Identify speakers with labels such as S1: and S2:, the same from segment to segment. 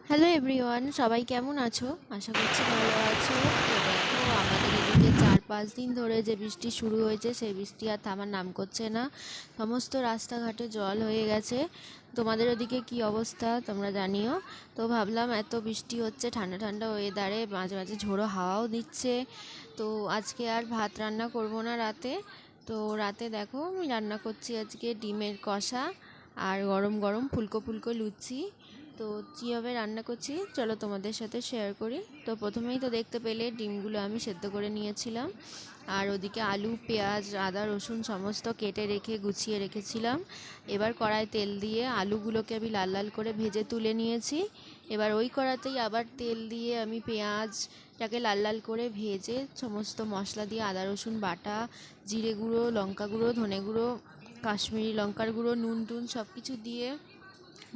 S1: Hello everyone, সবাই কেমন আছো? আশা করছি ভালো আছো। তো দেখো, আমাদের এদিকে 4-5 দিন ধরে যে বৃষ্টি শুরু হয়েছে সেই বৃষ্টি আর থামার নাম করছে না। সমস্ত রাস্তাঘাটে জল হয়ে গেছে। তোমাদের ওদিকে কি অবস্থা তোমরা জানিও। তো ভাবলাম এত বৃষ্টি হচ্ছে, ঠান্ডা ঠান্ডা ওয়েদারে মাঝে মাঝে ঝোড়ো হাওয়াও দিচ্ছে। তো আজকে আর ভাত রান্না করব না রাতে। তো রাতে দেখো আমি রান্না করছি আজকে ডিমের কষা আর গরম গরম ফুলকো ফুলকো লুচি। তো কীভাবে রান্না করছি চলো তোমাদের সাথে শেয়ার করি। তো প্রথমেই তো দেখতে পেলে ডিমগুলো আমি সেদ্ধ করে নিয়েছিলাম, আর ওদিকে আলু পেঁয়াজ আদা রসুন সমস্ত কেটে রেখে গুছিয়ে রেখেছিলাম। এবার কড়ায় তেল দিয়ে আলুগুলোকে আমি লাল লাল করে ভেজে তুলে নিয়েছি। এবার ওই কড়াতেই আবার তেল দিয়ে আমি পেঁয়াজটাকে লাল লাল করে ভেজে সমস্ত মশলা দিয়ে আদা রসুন বাটা, জিরে গুঁড়ো লঙ্কা গুঁড়ো ধনে গুঁড়ো কাশ্মীরি লঙ্কার গুঁড়ো নুন টুন সব কিছু দিয়ে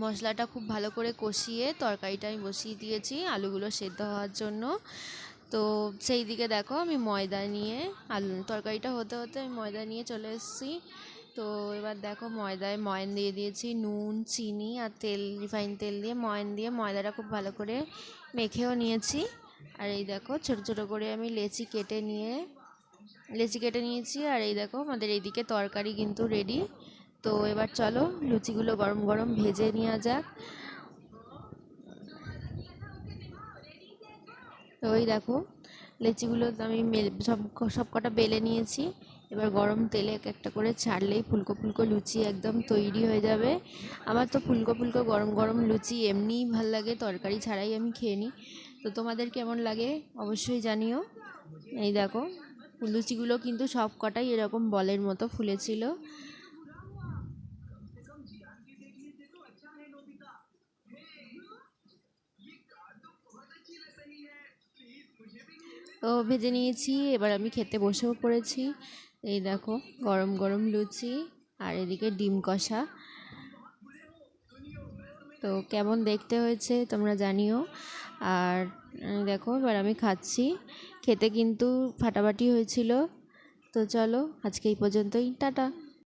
S1: মশলাটা খুব ভালো করে কষিয়ে তরকারিটা আমি বসিয়ে দিয়েছি আলুগুলো সেদ্ধ হওয়ার জন্য। তো সেই দিকে দেখো আমি ময়দা নিয়ে তরকারিটা হতে হতে আমি ময়দা নিয়ে চলে এসেছি। তো এবার দেখো ময়দায় ময়ান দিয়ে দিয়েছি, নুন চিনি আর তেল, রিফাইন তেল দিয়ে ময়ান দিয়ে ময়দাটা খুব ভালো করে মেখেও নিয়েছি। আর এই দেখো ছোট ছোট করে আমি লেচি কেটে নিয়েছি। আর এই দেখো আমাদের এইদিকে তরকারি কিন্তু রেডি। তো এবার চলো লুচিগুলো গরম গরম ভেজে নেওয়া যাক। তো ওই দেখো লেচিগুলো আমি সব কটা বেলে নিয়েছি। এবার গরম তেলে এক একটা করে ছাড়লেই ফুলকো ফুলকো লুচি একদম তৈরি হয়ে যাবে। আমার তো ফুলকো ফুলকো গরম গরম লুচি এমনিই ভাল লাগে, তরকারি ছাড়াই আমি খেয়ে নিই। তো তোমাদের কেমন লাগে অবশ্যই জানিও। এই দেখো লুচিগুলো কিন্তু সব কটাই এরকম বলের মতো ফুলেছিল। তো ভেজে নিয়েছি, এবার আমি খেতে বসেও পড়েছি। এই দেখো গরম গরম লুচি আর এদিকে ডিম কষা। তো কেমন দেখতে হয়েছে তোমরা জানিও। আর দেখো এবার আমি খাচ্ছি, খেতে কিন্তু ফাটাফাটি হয়েছিল। তো চলো আজকে এই পর্যন্তই, টাটা।